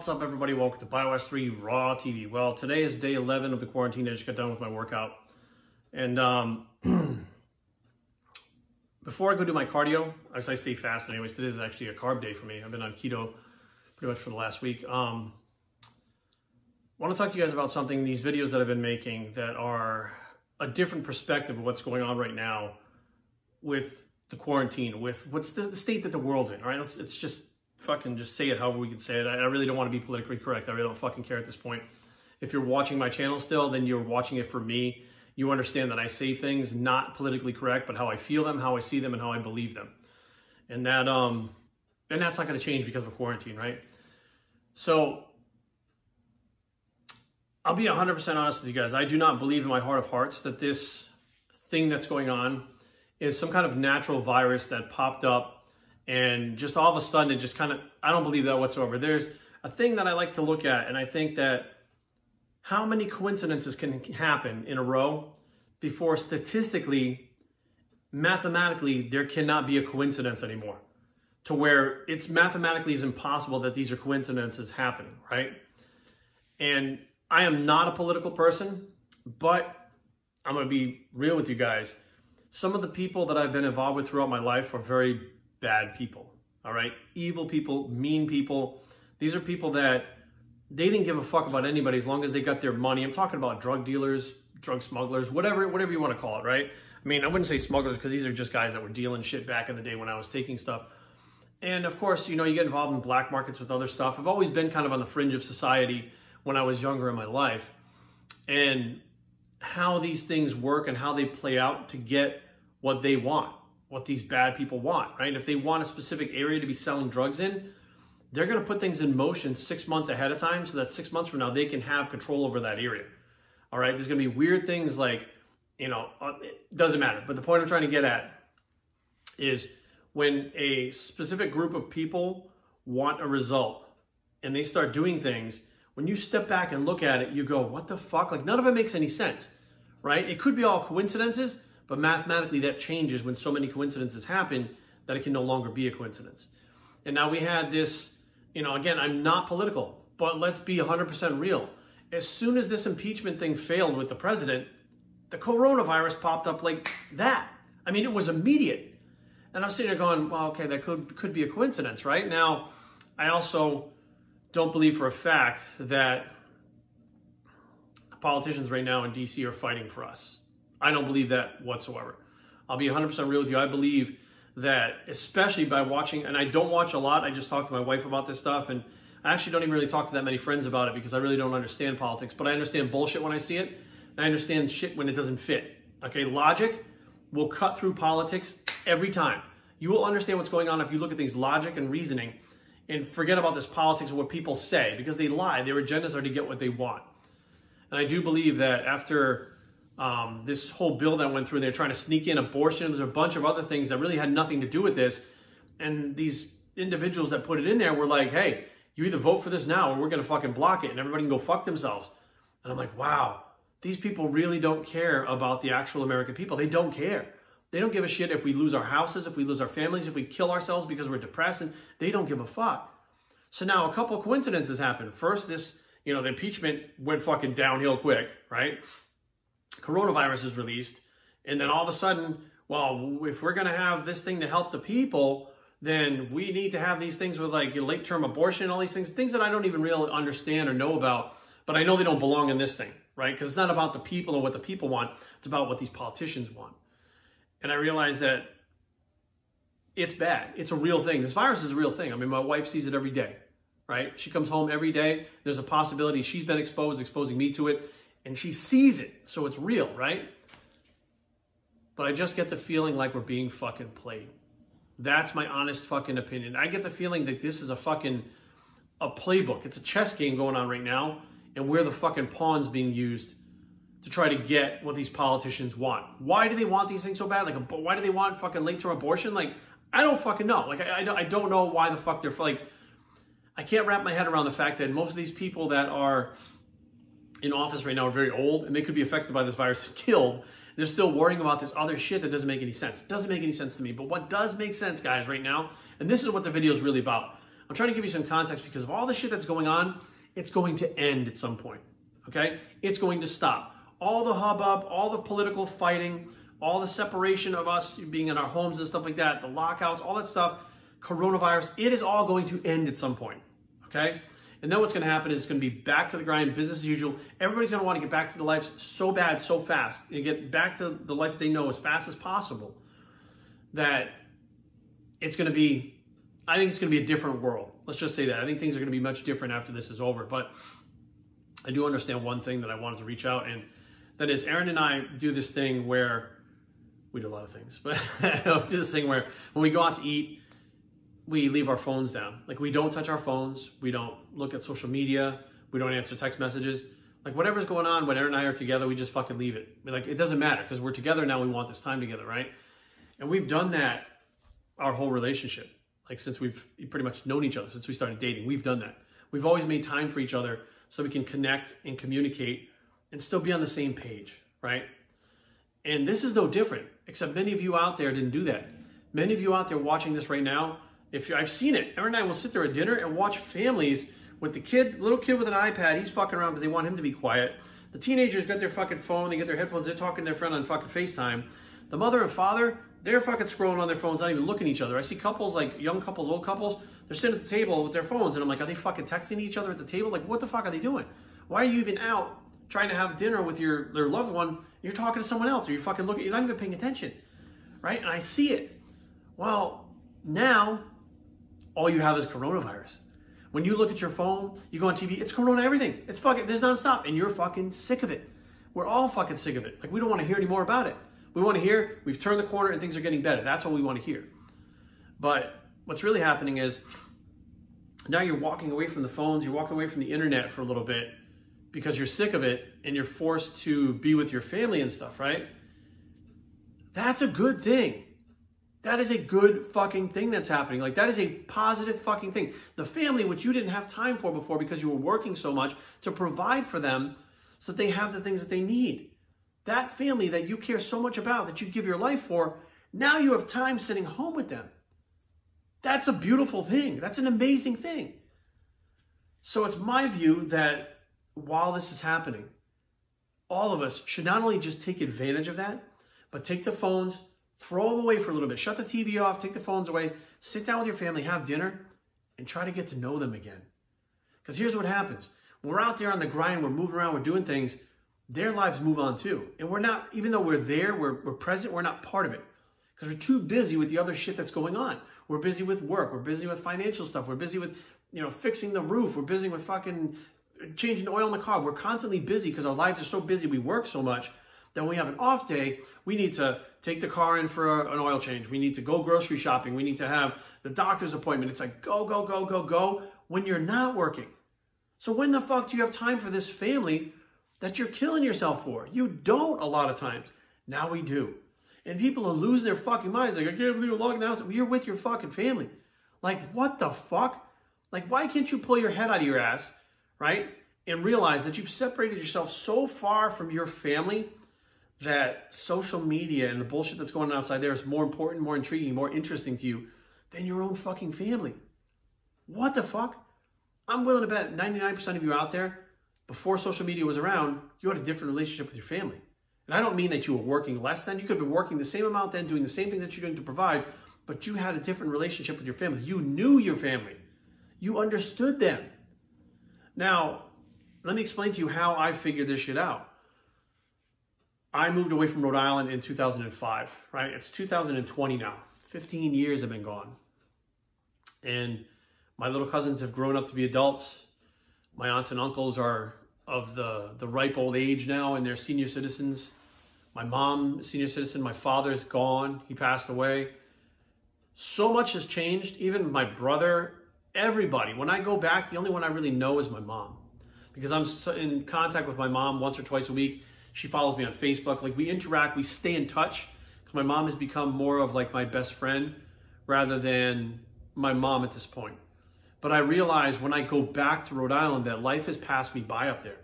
What's up, everybody? Welcome to BioS 3 Raw TV. Well, today is day 11 of the quarantine. I just got done with my workout. And before I go do my cardio, I stay fasted anyways. Today is actually a carb day for me. I've been on keto pretty much for the last week. I want to talk to you guys about something, these videos that I've been making that are a different perspective of what's going on right now with the quarantine, with what's the state that the world's in, all right? It's just fucking just say it however we can say it. I really don't want to be politically correct. I really don't fucking care at this point. If you're watching my channel still, then you're watching it for me. You understand that I say things not politically correct, but how I feel them, how I see them, and how I believe them. And that and that's not going to change because of a quarantine, right? So I'll be 100% honest with you guys. I do not believe in my heart of hearts that this thing that's going on is some kind of natural virus that popped up and just all of a sudden it just kind of, I don't believe that whatsoever. There's a thing that I like to look at, and I think that how many coincidences can happen in a row before statistically, mathematically, there cannot be a coincidence anymore, to where it's mathematically is impossible that these are coincidences happening, right? And I am not a political person, but I'm going to be real with you guys. Some of the people that I've been involved with throughout my life are very bad people, all right? Evil people, mean people. These are people that they didn't give a fuck about anybody as long as they got their money. I'm talking about drug dealers, drug smugglers, whatever you want to call it, right? I mean, I wouldn't say smugglers because these are just guys that were dealing shit back in the day when I was taking stuff. And of course, you know, you get involved in black markets with other stuff. I've always been kind of on the fringe of society when I was younger in my life. And how these things work and how they play out to get what they want, what these bad people want, right? If they want a specific area to be selling drugs in, they're going to put things in motion 6 months ahead of time so that 6 months from now, they can have control over that area. All right. There's going to be weird things like, you know, it doesn't matter. But the point I'm trying to get at is when a specific group of people want a result and they start doing things, when you step back and look at it, you go, what the fuck? Like, none of it makes any sense, right? It could be all coincidences, but mathematically that changes when so many coincidences happen that it can no longer be a coincidence. And now we had this, you know, again, I'm not political, but let's be 100% real. As soon as this impeachment thing failed with the president, the coronavirus popped up like that. I mean, it was immediate. And I'm sitting there going, well, okay, that could be a coincidence, right? Now, I also don't believe for a fact that politicians right now in DC are fighting for us. I don't believe that whatsoever. I'll be 100% real with you. I believe that, especially by watching, and I don't watch a lot. I just talked to my wife about this stuff, and I actually don't even really talk to that many friends about it because I really don't understand politics, but I understand bullshit when I see it, and I understand shit when it doesn't fit. Okay, logic will cut through politics every time. You will understand what's going on if you look at things logic and reasoning and forget about this politics and what people say, because they lie. Their agendas are to get what they want. And I do believe that after this whole bill that went through, they're trying to sneak in abortion. There's a bunch of other things that really had nothing to do with this. And these individuals that put it in there were like, hey, you either vote for this now or we're going to fucking block it and everybody can go fuck themselves. And I'm like, wow, these people really don't care about the actual American people. They don't care. They don't give a shit if we lose our houses, if we lose our families, if we kill ourselves because we're depressed, and they don't give a fuck. So now a couple of coincidences happened. First, this, you know, the impeachment went fucking downhill quick, right? Coronavirus is released, and then all of a sudden, well, if we're going to have this thing to help the people, then we need to have these things with like late-term abortion and all these things that I don't even really understand or know about, but I know they don't belong in this thing, right? Because it's not about the people and what the people want. It's about what these politicians want. And I realize that it's bad. It's a real thing. This virus is a real thing. I mean, my wife sees it every day, right? She comes home every day. There's a possibility she's been exposing me to it. And she sees it, so it's real, right? But I just get the feeling like we're being fucking played. That's my honest fucking opinion. I get the feeling that this is a playbook. It's a chess game going on right now, and we're the fucking pawns being used to try to get what these politicians want. Why do they want these things so bad? Like, why do they want fucking late-term abortion? Like, I don't fucking know. Like, I don't know why the fuck they're, like, I can't wrap my head around the fact that most of these people that are in office right now are very old and they could be affected by this virus and killed. They're still worrying about this other shit that doesn't make any sense. It doesn't make any sense to me. But what does make sense, guys, right now, and this is what the video is really about. I'm trying to give you some context because of all the shit that's going on, it's going to end at some point, okay? It's going to stop. All the hubbub, all the political fighting, all the separation of us being in our homes and stuff like that, the lockouts, all that stuff, coronavirus, it is all going to end at some point, okay? And then what's going to happen is it's going to be back to the grind, business as usual. Everybody's going to want to get back to their lives so bad, so fast, and get back to the life that they know as fast as possible, that it's going to be, I think it's going to be a different world. Let's just say that. I think things are going to be much different after this is over. But I do understand one thing that I wanted to reach out, and that is Aaron and I do this thing where we do a lot of things, but we do this thing where when we go out to eat, we leave our phones down. Like, we don't touch our phones. We don't look at social media. We don't answer text messages. Like, whatever's going on when Aaron and I are together, we just fucking leave it. Like, it doesn't matter because we're together now. We want this time together, right? And we've done that our whole relationship. Like, since we've pretty much known each other, since we started dating, we've done that. We've always made time for each other so we can connect and communicate and still be on the same page, right? And this is no different, except many of you out there didn't do that. Many of you out there watching this right now, I've seen it. Aaron and I will sit there at dinner and watch families with the kid, little kid with an iPad. He's fucking around because they want him to be quiet. The teenagers got their fucking phone. They get their headphones. They're talking to their friend on fucking FaceTime. The mother and father, they're fucking scrolling on their phones, not even looking at each other. I see couples, like young couples, old couples, they're sitting at the table with their phones. And I'm like, are they fucking texting each other at the table? Like, what the fuck are they doing? Why are you even out trying to have dinner with their loved one? You're talking to someone else, or you're fucking looking, you're not even paying attention, right? And I see it. Well, now all you have is coronavirus. When you look at your phone, you go on TV, it's corona everything. It's fucking, there's nonstop, and you're fucking sick of it. We're all fucking sick of it. Like, we don't want to hear any more about it. We want to hear we've turned the corner and things are getting better. That's what we want to hear. But what's really happening is now you're walking away from the phones, you're walking away from the internet for a little bit because you're sick of it and you're forced to be with your family and stuff, right? That's a good thing. That is a good fucking thing that's happening. Like, that is a positive fucking thing. The family, which you didn't have time for before because you were working so much to provide for them so that they have the things that they need. That family that you care so much about, that you give your life for, now you have time sitting home with them. That's a beautiful thing. That's an amazing thing. So it's my view that while this is happening, all of us should not only just take advantage of that, but take the phones, throw them away for a little bit. Shut the TV off, take the phones away, sit down with your family, have dinner, and try to get to know them again. Because here's what happens. When we're out there on the grind, we're moving around, we're doing things, their lives move on too. And we're not, even though we're there, we're present, we're not part of it. Because we're too busy with the other shit that's going on. We're busy with work, we're busy with financial stuff, we're busy with, fixing the roof, we're busy with fucking changing the oil in the car. We're constantly busy because our lives are so busy, we work so much. Then when we have an off day, we need to take the car in for an oil change. We need to go grocery shopping. We need to have the doctor's appointment. It's like go, go, go, go, go when you're not working. So when the fuck do you have time for this family that you're killing yourself for? You don't a lot of times. Now we do. And people are losing their fucking minds. Like, I can't believe I'm logging out. You're with your fucking family. Like, what the fuck? Like, why can't you pull your head out of your ass, right? And realize that you've separated yourself so far from your family that social media and the bullshit that's going on outside there is more important, more intriguing, more interesting to you than your own fucking family. What the fuck? I'm willing to bet 99% of you out there, before social media was around, you had a different relationship with your family. And I don't mean that you were working less than. You could have been working the same amount then, doing the same thing that you're doing to provide, but you had a different relationship with your family. You knew your family. You understood them. Now, let me explain to you how I figured this shit out. I moved away from Rhode Island in 2005, right? It's 2020 now. 15 years have been gone. And my little cousins have grown up to be adults. My aunts and uncles are of the ripe old age now, and they're senior citizens. My mom, senior citizen. My father's gone. He passed away. So much has changed. Even my brother, everybody. When I go back, the only one I really know is my mom. Because I'm in contact with my mom once or twice a week. She follows me on Facebook. Like, we interact, we stay in touch. Because my mom has become more of like my best friend rather than my mom at this point. But I realize when I go back to Rhode Island that life has passed me by up there.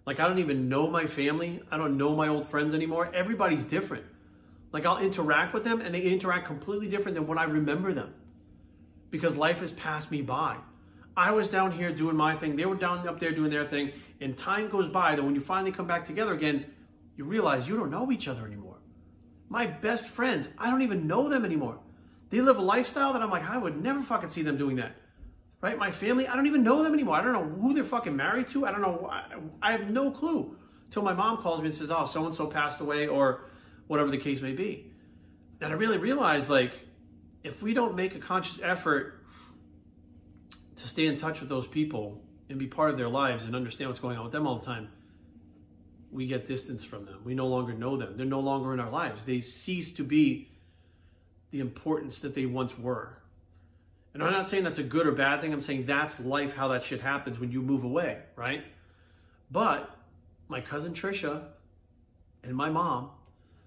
Like, I don't even know my family. I don't know my old friends anymore. Everybody's different. Like, I'll interact with them and they interact completely different than when I remember them. because life has passed me by. I was down here doing my thing. They were down up there doing their thing. And time goes by that when you finally come back together again, you realize you don't know each other anymore. My best friends, I don't even know them anymore. They live a lifestyle that I'm like, I would never fucking see them doing that. Right? My family, I don't even know them anymore. I don't know who they're fucking married to. I don't know. I have no clue until my mom calls me and says, oh, so-and-so passed away, or whatever the case may be. And I really realized, like, if we don't make a conscious effort to stay in touch with those people and be part of their lives and understand what's going on with them all the time, we get distance from them. We no longer know them. They're no longer in our lives. They cease to be the importance that they once were. And I'm not saying that's a good or bad thing. I'm saying that's life, how that shit happens when you move away, right? But my cousin Trisha and my mom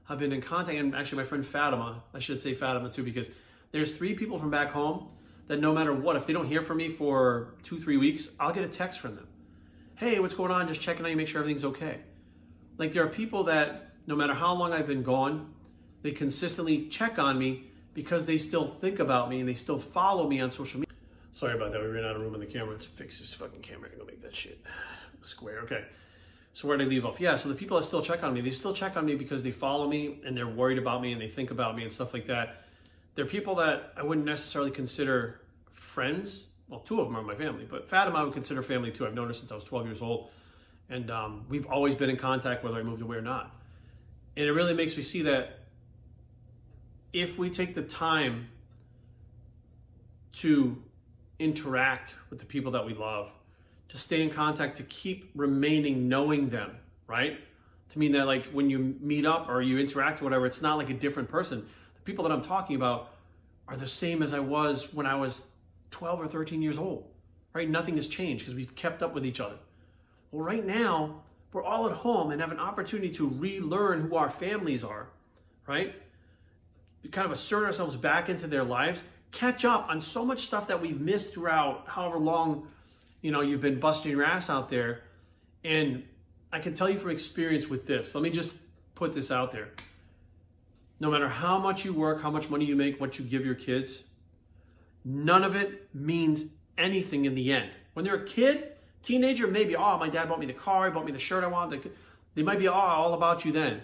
have been in contact, and actually my friend Fatima, I should say Fatima too, because there's 3 people from back home that no matter what, if they don't hear from me for 2-3 weeks, I'll get a text from them. Hey, what's going on? Just checking on you, make sure everything's okay. Like, there are people that no matter how long I've been gone, they consistently check on me because they still think about me and they still follow me on social media. Sorry about that. We ran out of room on the camera. Let's fix this fucking camera and go make that shit square. Okay. So where did I leave off? Yeah, so the people that still check on me, they still check on me because they follow me and they're worried about me and they think about me and stuff like that. They're people that I wouldn't necessarily consider friends. Well, 2 of them are my family, but Fatima I would consider family too. I've known her since I was 12 years old. And we've always been in contact whether I moved away or not. And it really makes me see that if we take the time to interact with the people that we love, to stay in contact, to keep remaining knowing them, right? To mean that, like, when you meet up or you interact or whatever, it's not like a different person. The people that I'm talking about are the same as I was when I was 12 or 13 years old, right? Nothing has changed because we've kept up with each other. Well, right now, we're all at home and have an opportunity to relearn who our families are, right? We kind of assert ourselves back into their lives, catch up on so much stuff that we've missed throughout however long, you know, you've been busting your ass out there. And I can tell you from experience with this, let me just put this out there. No matter how much you work, how much money you make, what you give your kids, none of it means anything in the end. When they're a kid, teenager, maybe, oh, my dad bought me the car, he bought me the shirt I want. They might be all about you then.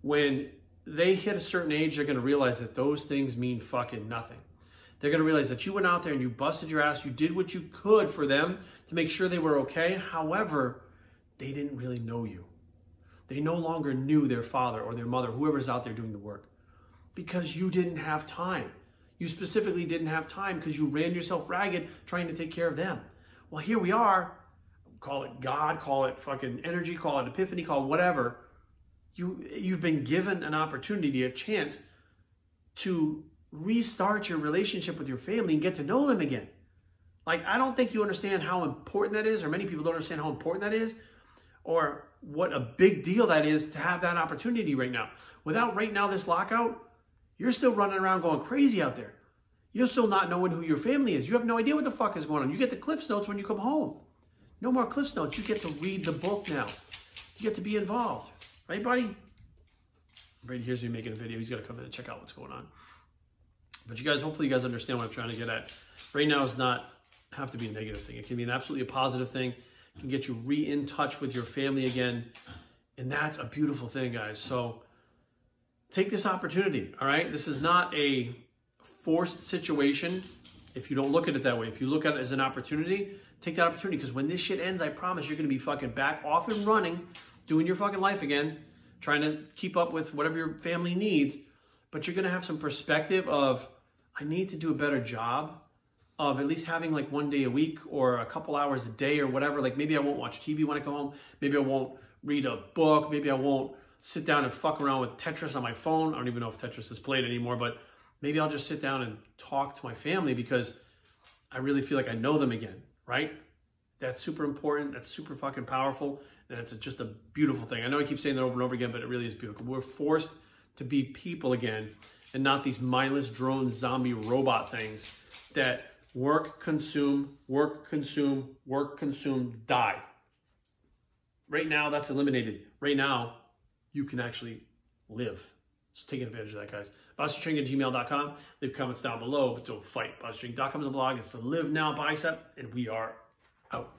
When they hit a certain age, they're going to realize that those things mean fucking nothing. They're going to realize that you went out there and you busted your ass. You did what you could for them to make sure they were okay. However, they didn't really know you. They no longer knew their father or their mother, whoever's out there doing the work, because you didn't have time. You specifically didn't have time because you ran yourself ragged trying to take care of them. Well, here we are, call it God, call it fucking energy, call it epiphany, call it whatever. You've been given an opportunity, a chance to restart your relationship with your family and get to know them again. Like, I don't think you understand how important that is, or many people don't understand how important that is, or what a big deal that is to have that opportunity right now. Without right now this lockout, you're still running around going crazy out there. You're still not knowing who your family is. You have no idea what the fuck is going on. You get the Cliffs Notes when you come home. No more Cliffs Notes. You get to read the book now. You get to be involved. Right, buddy? Brady here's me making a video. He's got to come in and check out what's going on. But you guys, hopefully you guys understand what I'm trying to get at. Right now is not have to be a negative thing. It can be an absolutely a positive thing. It can get you in touch with your family again. And that's a beautiful thing, guys. So take this opportunity, all right? This is not a forced situation if you don't look at it that way. If you look at it as an opportunity, take that opportunity, because when this shit ends, I promise you're going to be fucking back off and running, doing your fucking life again, trying to keep up with whatever your family needs. But you're going to have some perspective of, I need to do a better job of at least having like one day a week or a couple hours a day or whatever. Like, maybe I won't watch TV when I come home. Maybe I won't read a book. Maybe I won't sit down and fuck around with Tetris on my phone. I don't even know if Tetris is played anymore, but maybe I'll just sit down and talk to my family because I really feel like I know them again, right? That's super important. That's super fucking powerful. And it's just a beautiful thing. I know I keep saying that over and over again, but it really is beautiful. We're forced to be people again and not these mindless drone zombie robot things that work, consume, die. Right now, that's eliminated. Right now, you can actually live. So take advantage of that, guys. BoxingTraining@gmail.com. Leave comments down below, but don't fight. BoxingTraining.com is a blog. It's the Live Now Bicep, and we are out.